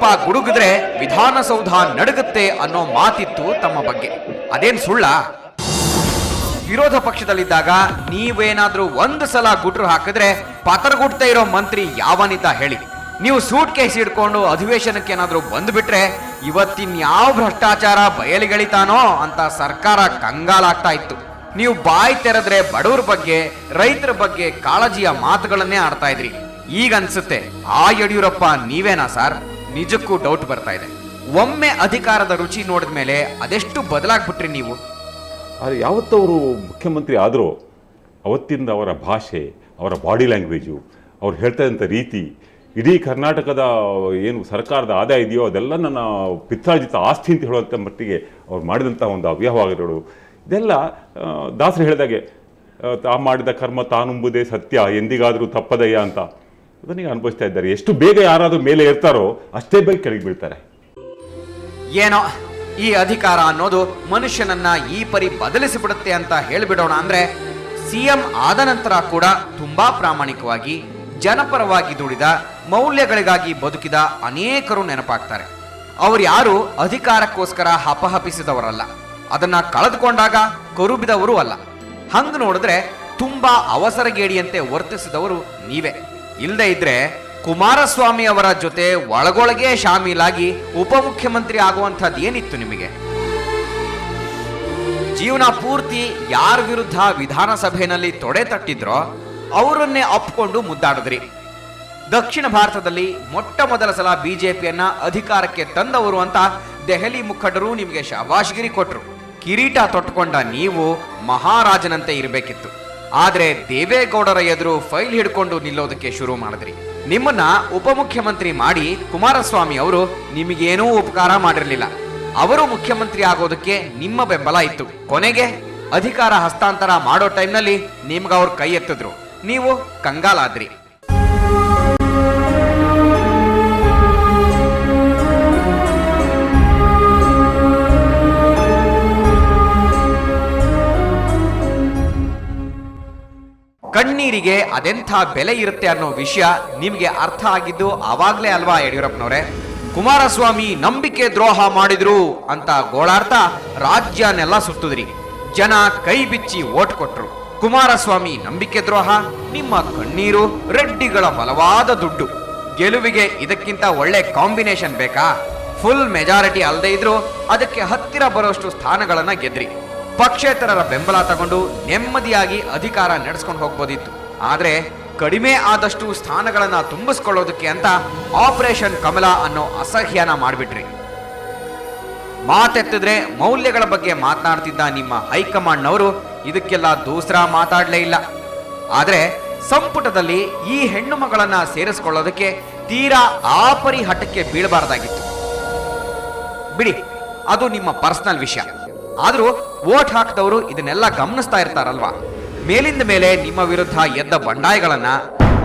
ಯಡಿಯೂರಪ್ಪ ಗುಡುಗಿದ್ರೆ ವಿಧಾನಸೌಧ ನಡುಗುತ್ತೆ ಅನ್ನೋ ಮಾತಿತ್ತು ತಮ್ಮ ಬಗ್ಗೆ. ಅದೇನ್ ಸುಳ್ಳ? ವಿರೋಧ ಪಕ್ಷದಲ್ಲಿದ್ದಾಗ ನೀವೇನಾದ್ರೂ ಒಂದು ಸಲ ಗುಟ್ರು ಹಾಕಿದ್ರೆ ಪತರಗುಡ್ತಾ ಇರೋ ಮಂತ್ರಿ ಯಾವನಿದ್ದ ಹೇಳಿ? ನೀವು ಸೂಟ್ ಕೇಸ್ ಹಿಡ್ಕೊಂಡು ಅಧಿವೇಶನಕ್ಕೆ ಏನಾದ್ರೂ ಬಂದ್ಬಿಟ್ರೆ ಇವತ್ತಿನ್ಯಾವ ಭ್ರಷ್ಟಾಚಾರ ಬಯಲಿಗಳಿತಾನೋ ಅಂತ ಸರ್ಕಾರ ಕಂಗಾಲಾಗ್ತಾ ಇತ್ತು. ನೀವು ಬಾಯಿ ತೆರೆದ್ರೆ ಬಡವರ ಬಗ್ಗೆ, ರೈತರ ಬಗ್ಗೆ ಕಾಳಜಿಯ ಮಾತುಗಳನ್ನೇ ಆಡ್ತಾ ಇದ್ರಿ. ಈಗ ಅನ್ಸುತ್ತೆ ಆ ಯಡಿಯೂರಪ್ಪ ನೀವೇನಾ ಸರ್? ನಿಜಕ್ಕೂ ಡೌಟ್ ಬರ್ತಾ ಇದೆ. ಒಮ್ಮೆ ಅಧಿಕಾರದ ರುಚಿ ನೋಡಿದ ಮೇಲೆ ಅದೆಷ್ಟು ಬದಲಾಗ್ಬಿಟ್ರಿ ನೀವು. ಆದರೆ ಯಾವತ್ತವರು ಮುಖ್ಯಮಂತ್ರಿ ಆದರೂ ಅವತ್ತಿಂದ ಅವರ ಭಾಷೆ, ಅವರ ಬಾಡಿ ಲ್ಯಾಂಗ್ವೇಜು, ಅವ್ರು ಹೇಳ್ತಾ ಇದ್ದಂಥ ರೀತಿ, ಇಡೀ ಕರ್ನಾಟಕದ ಏನು ಸರ್ಕಾರದ ಆದಾಯ ಇದೆಯೋ ಅದೆಲ್ಲ ನನ್ನ ಪಿತ್ರಾರ್ಜಿತ ಆಸ್ತಿ ಅಂತ ಹೇಳುವಂಥ ಮಟ್ಟಿಗೆ ಅವ್ರು ಮಾಡಿದಂಥ ಒಂದು ಅವ್ಯವಹಾರಗಳು, ಇದೆಲ್ಲ ದಾಸರು ಹೇಳಿದಾಗೆ ತಾ ಮಾಡಿದ ಕರ್ಮ ತಾನುಂಬುದೇ ಸತ್ಯ ಎಂದಿಗಾದರೂ ತಪ್ಪದಯ್ಯ ಅಂತ ಅದನ್ನೇ ಅನುಭವಿಸ್ತಾ ಇದ್ದಾರೆ. ಎಷ್ಟು ಬೇಗ ಯಾರಾದರೂ ಮೇಲೆ ಇರ್ತಾರೋ ಅಷ್ಟೇ ಬೇಗ ಕೆಳಗೆ ಬೀಳ್ತಾರೆ. ಏನೋ ಈ ಅಧಿಕಾರ ಅನ್ನೋದು ಮನುಷ್ಯನನ್ನ ಈ ಪರಿ ಬದಲಿಸಿಬಿಡುತ್ತೆ ಅಂತ ಹೇಳಿಬಿಡೋಣ. ಅಂದ್ರೆ ಸಿಎಂ ಆದ ನಂತರ ಕೂಡ ತುಂಬಾ ಪ್ರಾಮಾಣಿಕವಾಗಿ ಜನಪರವಾಗಿ ದುಡಿದ, ಮೌಲ್ಯಗಳಿಗಾಗಿ ಬದುಕಿದ ಅನೇಕರು ನೆನಪಾಗ್ತಾರೆ. ಅವ್ರು ಯಾರು ಅಧಿಕಾರಕ್ಕೋಸ್ಕರ ಹಪಹಪಿಸಿದವರಲ್ಲ, ಅದನ್ನ ಕಳೆದುಕೊಂಡಾಗ ಕರುಬಿದವರು ಅಲ್ಲ. ಹಂಗ ನೋಡಿದ್ರೆ ತುಂಬಾ ಅವಸರಗೇಡಿಯಂತೆ ವರ್ತಿಸಿದವರು ನೀವೇ. ಇಲ್ಲದೆ ಇದ್ರೆ ಕುಮಾರಸ್ವಾಮಿ ಅವರ ಜೊತೆ ಒಳಗೊಳಗೆ ಶಾಮೀಲಾಗಿ ಉಪಮುಖ್ಯಮಂತ್ರಿ ಆಗುವಂಥದ್ದು ಏನಿತ್ತು ನಿಮಗೆ? ಜೀವನ ಪೂರ್ತಿ ಯಾರ ವಿರುದ್ಧ ವಿಧಾನಸಭೆಯಲ್ಲಿ ತೊಡೆ ತಟ್ಟಿದ್ರೋ ಅವರನ್ನೇ ಅಪ್ಕೊಂಡು ಮುದ್ದಾಡಿದ್ರಿ. ದಕ್ಷಿಣ ಭಾರತದಲ್ಲಿ ಮೊಟ್ಟ ಮೊದಲ ಸಲ ಬಿಜೆಪಿಯನ್ನ ಅಧಿಕಾರಕ್ಕೆ ತಂದವರು ಅಂತ ದೆಹಲಿ ಮುಖಂಡರು ನಿಮಗೆ ಶಾಬಾಷ್ಗಿರಿ ಕೊಟ್ರು. ಕಿರೀಟ ತೊಟ್ಟುಕೊಂಡ ನೀವು ಮಹಾರಾಜನಂತೆ ಇರಬೇಕಿತ್ತು. ಆದ್ರೆ ದೇವೇಗೌಡರ ಎದುರು ಫೈಲ್ ಹಿಡ್ಕೊಂಡು ನಿಲ್ಲೋದಕ್ಕೆ ಶುರು ಮಾಡಿದ್ರಿ. ನಿಮ್ಮನ್ನ ಉಪಮುಖ್ಯಮಂತ್ರಿ ಮಾಡಿ ಕುಮಾರಸ್ವಾಮಿ ಅವರು ನಿಮಗೇನೂ ಉಪಕಾರ ಮಾಡಿರಲಿಲ್ಲ. ಅವರು ಮುಖ್ಯಮಂತ್ರಿ ಆಗೋದಕ್ಕೆ ನಿಮ್ಮ ಬೆಂಬಲ ಇತ್ತು. ಕೊನೆಗೆ ಅಧಿಕಾರ ಹಸ್ತಾಂತರ ಮಾಡೋ ಟೈಮ್ನಲ್ಲಿ ನಿಮ್ಗೆ ಅವ್ರು ಕೈ ಎತ್ತಿದ್ರು, ನೀವು ಕಂಗಾಲಾದ್ರಿ. ಕಣ್ಣೀರಿಗೆ ಅದೆಂಥ ಬೆಲೆ ಇರುತ್ತೆ ಅನ್ನೋ ವಿಷಯ ನಿಮ್ಗೆ ಅರ್ಥ ಆಗಿದ್ದು ಆವಾಗ್ಲೇ ಅಲ್ವಾ ಯಡಿಯೂರಪ್ಪನವರೇ? ಕುಮಾರಸ್ವಾಮಿ ನಂಬಿಕೆ ದ್ರೋಹ ಮಾಡಿದ್ರು ಅಂತ ಗೋಳಾಡ್ತಾ ರಾಜ್ಯನೆಲ್ಲ ಸುತ್ತಿದ್ರಿ. ಜನ ಕೈ ಬಿಚ್ಚಿ ಓಟ್ ಕೊಟ್ರು. ಕುಮಾರಸ್ವಾಮಿ ನಂಬಿಕೆ ದ್ರೋಹ, ನಿಮ್ಮ ಕಣ್ಣೀರು, ರೆಡ್ಡಿಗಳ ಬಲವಾದ ದುಡ್ಡು. ಗೆಲುವಿಗೆ ಇದಕ್ಕಿಂತ ಒಳ್ಳೆ ಕಾಂಬಿನೇಷನ್ ಬೇಕಾ? ಫುಲ್ ಮೆಜಾರಿಟಿ ಅಲ್ಲದೆ ಇದ್ರು ಅದಕ್ಕೆ ಹತ್ತಿರ ಬರೋಷ್ಟು ಸ್ಥಾನಗಳನ್ನ ಗೆದ್ರಿ. ಪಕ್ಷೇತರರ ಬೆಂಬಲ ತಗೊಂಡು ನೆಮ್ಮದಿಯಾಗಿ ಅಧಿಕಾರ ನಡೆಸ್ಕೊಂಡು ಹೋಗ್ಬೋದಿತ್ತು. ಆದ್ರೆ ಕಡಿಮೆ ಆದಷ್ಟು ಸ್ಥಾನಗಳನ್ನ ತುಂಬಿಸ್ಕೊಳ್ಳೋದಕ್ಕೆ ಅಂತ ಆಪರೇಷನ್ ಕಮಲ ಅನ್ನೋ ಅಸಹ್ಯನ ಮಾಡಿಬಿಟ್ರಿ. ಮಾತೆತ್ತಿದ್ರೆ ಮೌಲ್ಯಗಳ ಬಗ್ಗೆ ಮಾತನಾಡ್ತಿದ್ದ ನಿಮ್ಮ ಹೈಕಮಾಂಡ್ನವರು ಇದಕ್ಕೆಲ್ಲ ದೂಸರ ಮಾತಾಡ್ಲೇ ಇಲ್ಲ. ಆದ್ರೆ ಸಂಪುಟದಲ್ಲಿ ಈ ಹೆಣ್ಣು ಮಗಳನ್ನ ಸೇರಿಸ್ಕೊಳ್ಳೋದಕ್ಕೆ ತೀರಾ ಆಪರಿ ಹಠಕ್ಕೆ ಬೀಳಬಾರ್ದಾಗಿತ್ತು. ಬಿಡಿ, ಅದು ನಿಮ್ಮ ಪರ್ಸನಲ್ ವಿಷಯ. ಆದ್ರೂ ವೋಟ್ ಹಾಕಿದವರು ಇದನ್ನೆಲ್ಲ ಗಮನಿಸ್ತಾ ಇರ್ತಾರಲ್ವಾ? ಮೇಲಿಂದ ಮೇಲೆ ನಿಮ್ಮ ವಿರುದ್ಧ ಎದ್ದ ಬಂಡಾಯಗಳನ್ನ,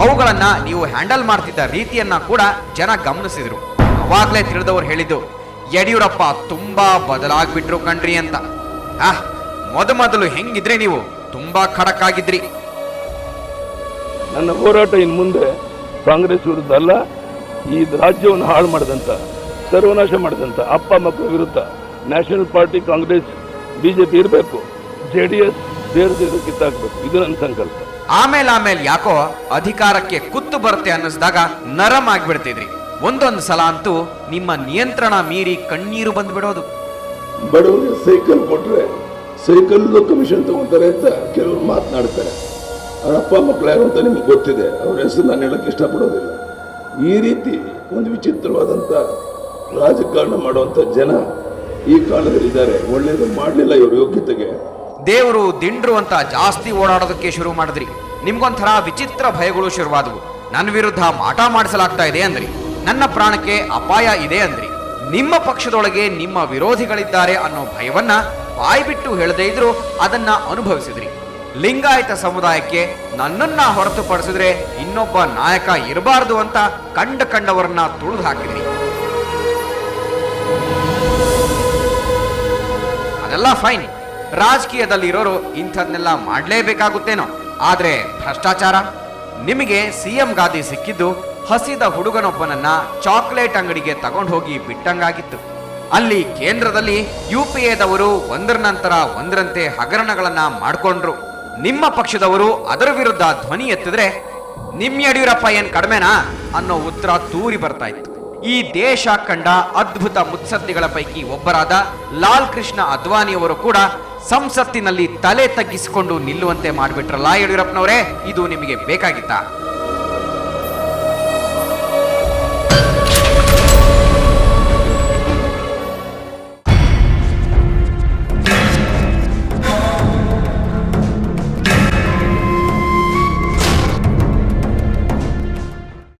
ಅವುಗಳನ್ನ ನೀವು ಹ್ಯಾಂಡಲ್ ಮಾಡ್ತಿದ್ದ ರೀತಿಯನ್ನ ಕೂಡ ಜನ ಗಮನಿಸಿದ್ರು. ಅವಾಗ್ಲೇ ತಿಳಿದವರು ಹೇಳಿದ್ದು, ಯಡಿಯೂರಪ್ಪ ತುಂಬಾ ಬದಲಾಗ್ಬಿಟ್ರು ಕಣ್ರಿ ಅಂತ. ಮೊದಲು ಹೆಂಗಿದ್ರೆ ನೀವು ತುಂಬಾ ಖಡಕ್ ಆಗಿದ್ರಿ. ನನ್ನ ಹೋರಾಟ ಇನ್ನು ಮುಂದೆ ಕಾಂಗ್ರೆಸ್ ವಿರುದ್ಧ ಅಲ್ಲ, ಈ ರಾಜ್ಯವನ್ನು ಹಾಳು ಮಾಡಿದಂತ, ಸರ್ವನಾಶ ಮಾಡಿದಂತ ಅಪ್ಪ ಮಕ್ಕಳ ವಿರುದ್ಧ ನ್ಯಾಷನಲ್ ಪಾರ್ಟಿ ಕಾಂಗ್ರೆಸ್ ಬಿಜೆಪಿ ಇರಬೇಕು, JDS ಬೇರೆ ಕಿತ್ತಾಕ್ಬೇಕು. ಇದು ನನ್ನ ಸಂಕಲ್ಪ. ಆಮೇಲೆ ಯಾಕೋ ಅಧಿಕಾರಕ್ಕೆ ಕುತ್ತು ಬರುತ್ತೆ ಅನ್ನಿಸಿದಾಗ ನರಂ ಆಗ್ಬಿಡ್ತಿದ್ರಿ. ಒಂದೊಂದು ಸಲ ಅಂತೂ ನಿಮ್ಮ ನಿಯಂತ್ರಣ ಮೀರಿ ಕಣ್ಣೀರು ಬಂದ್ಬಿಡೋದು. ಬಡವರಿಗೆ ಸೈಕಲ್ ಕೊಟ್ರೆ ಸೈಕಲ್ ಕಮಿಷನ್ ತಗೊಂತಾರೆ ಅಂತ ಕೆಲವರು ಮಾತನಾಡ್ತಾರೆ. ಅವ್ರ ಅಪ್ಪ ಮಕ್ಕಳು ಯಾರು ಅಂತ ನಿಮ್ಗೆ ಗೊತ್ತಿದೆ, ಅವ್ರ ಹೆಸರು ನಾನು ಹೇಳಕ್ಕೆ ಇಷ್ಟಪಡೋದಿಲ್ಲ. ಈ ರೀತಿ ಒಂದು ವಿಚಿತ್ರವಾದಂಥ ರಾಜಕಾರಣ ಮಾಡುವಂಥ ಜನ ಈ ಕಾಲದಲ್ಲಿದ್ದಾರೆ. ಒಳ್ಳೇದು ಮಾಡಲಿಲ್ಲ ಇವರು ಯೋಗ್ಯತೆಗೆ. ದೇವರು ದಿಂಡ್ರು ಅಂತ ಜಾಸ್ತಿ ಓಡಾಡೋದಕ್ಕೆ ಶುರು ಮಾಡಿದ್ರಿ. ನಿಮ್ಗೊಂಥರ ವಿಚಿತ್ರ ಭಯಗಳು ಶುರುವಾದವು. ನನ್ನ ವಿರುದ್ಧ ಮಾಟ ಮಾಡಿಸಲಾಗ್ತಾ ಇದೆ ಅಂದ್ರಿ, ನನ್ನ ಪ್ರಾಣಕ್ಕೆ ಅಪಾಯ ಇದೆ ಅಂದ್ರಿ. ನಿಮ್ಮ ಪಕ್ಷದೊಳಗೆ ನಿಮ್ಮ ವಿರೋಧಿಗಳಿದ್ದಾರೆ ಅನ್ನೋ ಭಯವನ್ನ ಬಾಯ್ಬಿಟ್ಟು ಹೇಳದೇ ಇದ್ರು ಅದನ್ನ ಅನುಭವಿಸಿದ್ರಿ. ಲಿಂಗಾಯತ ಸಮುದಾಯಕ್ಕೆ ನನ್ನನ್ನ ಹೊರತುಪಡಿಸಿದ್ರೆ ಇನ್ನೊಬ್ಬ ನಾಯಕ ಇರಬಾರ್ದು ಅಂತ ಕಂಡವರನ್ನ ತುಳಿದು ಹಾಕಿದ್ರಿ. ಅದೆಲ್ಲ ಫೈನ್, ರಾಜಕೀಯದಲ್ಲಿರೋರು ಇಂಥದ್ನೆಲ್ಲ ಮಾಡಲೇಬೇಕಾಗುತ್ತೇನೋ. ಆದ್ರೆ ಭ್ರಷ್ಟಾಚಾರ, ನಿಮಗೆ ಸಿಎಂ ಗಾದಿ ಸಿಕ್ಕಿದ್ದು ಹಸಿದ ಹುಡುಗನೊಬ್ಬನನ್ನ ಚಾಕ್ಲೇಟ್ ಅಂಗಡಿಗೆ ತಗೊಂಡು ಹೋಗಿ ಬಿಟ್ಟಂಗಾಗಿತ್ತು. ಅಲ್ಲಿ ಕೇಂದ್ರದಲ್ಲಿ UPAದವರು ಒಂದರ ನಂತರ ಒಂದರಂತೆ ಹಗರಣಗಳನ್ನ ಮಾಡ್ಕೊಂಡ್ರು. ನಿಮ್ಮ ಪಕ್ಷದವರು ಅದರ ವಿರುದ್ಧ ಧ್ವನಿ ಎತ್ತಿದ್ರೆ ನಿಮ್ ಯಡಿಯೂರಪ್ಪ ಏನ್ ಕಡಿಮೆನಾ ಅನ್ನೋ ಉತ್ತರ ತೂರಿ ಬರ್ತಾ ಇತ್ತು. ಈ ದೇಶ ಕಂಡ ಅದ್ಭುತ ಮುತ್ಸದ್ದಿಗಳ ಪೈಕಿ ಒಬ್ಬರಾದ ಲಾಲ್ ಕೃಷ್ಣ ಅದ್ವಾನಿಯವರು ಕೂಡ ಸಂಸತ್ತಿನಲ್ಲಿ ತಲೆ ತಗ್ಗಿಸಿಕೊಂಡು ನಿಲ್ಲುವಂತೆ ಮಾಡಿಬಿಟ್ರಲ್ಲ ಯಡಿಯೂರಪ್ಪನವರೇ, ಇದು ನಿಮಗೆ ಬೇಕಾಗಿತ್ತಾ?